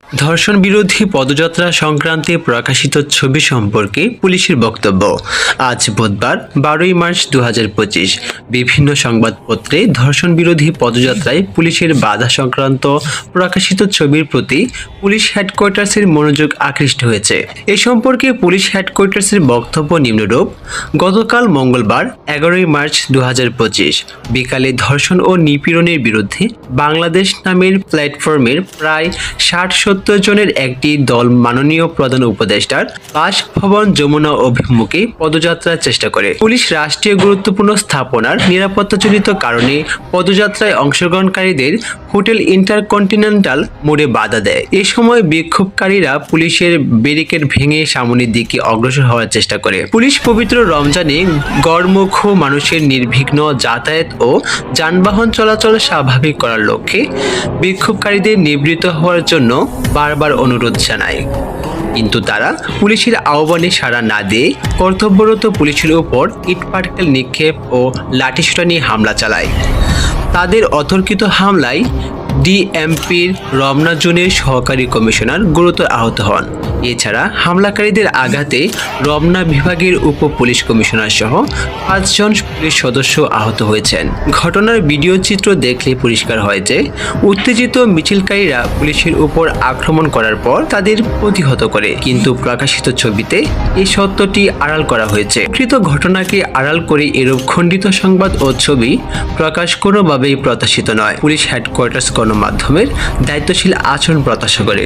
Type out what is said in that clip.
ধর্ষণ বিরোধী পদযাত্রা সংক্রান্তে প্রকাশিত ছবি সম্পর্কে পুলিশের বক্তব্য। আজ বুধবার 12 মার্চ 2025 বিভিন্ন সংবাদপত্রে ধর্ষণ বিরোধী পদযাত্রায় পুলিশের বাধা সংক্রান্ত প্রকাশিত ছবির প্রতি পুলিশ হেডকোয়ার্টার্সের মনোযোগ আকৃষ্ট হয়েছে। এ সম্পর্কে পুলিশ হেডকোয়ার্টার্সের বক্তব্য নিম্নরূপ: গতকাল মঙ্গলবার 11 মার্চ 2025 বিকালে ধর্ষণ ও নিপীড়নের বিরুদ্ধে বাংলাদেশ নামের প্ল্যাটফর্মের প্রায় 60-70 জনের একটি দল মাননীয় প্রধান উপদেষ্টার বাসভবন যমুনা অভিমুখে পদযাত্রার চেষ্টা করে। পুলিশ রাষ্ট্রীয় গুরুত্বপূর্ণ স্থাপনার নিরাপত্তাজনিত কারণে পদযাত্রায় অংশগ্রহণকারীদের হোটেল ইন্টারকন্টিনেন্টাল মোড়ে বাধা দেয়। এ সময় বিক্ষোভকারীরা পুলিশের ব্যারিকেড ভেঙে সামনের দিকে অগ্রসর হওয়ার চেষ্টা করে। পুলিশ পবিত্র রমজানে গড়মুখ মানুষের নির্বিঘ্ন যাতায়াত ও যানবাহন চলাচল স্বাভাবিক করার লক্ষ্যে বিক্ষোভকারীদের নিবৃত্ত হওয়ার জন্য বারবার অনুরোধ জানায়, কিন্তু তারা পুলিশের আহ্বানে সাড়া না দিয়ে কর্তব্যরত পুলিশের উপর ইটপাটকেল নিক্ষেপ ও লাঠিসোঁটা নিয়ে হামলা চালায়। তাদের অতর্কিত হামলায় ডিএমপির রমনা জোনের সহকারী কমিশনার গুরুতর আহত হন। এছাড়া হামলাকারীদের আঘাতে রমনা বিভাগের উপ পুলিশ কমিশনার সহ 5 জন পুলিশ সদস্য আহত হয়েছেন। ঘটনার ভিডিও চিত্র দেখলে পরিষ্কার হয় যে উত্তেজিত মিছিলকারীরা পুলিশের উপর আক্রমণ করার পর তাদের প্রতিহত করে, কিন্তু প্রকাশিত ছবিতে এই সত্যটি আড়াল করা হয়েছে। কৃত ঘটনাকে আড়াল করে এরূপ খণ্ডিত সংবাদ ও ছবি প্রকাশ কোনোভাবেই প্রত্যাশিত নয়। পুলিশ হেডকোয়ার্টার্স গণমাধ্যমের দায়িত্বশীল আচরণ প্রত্যাশা করে।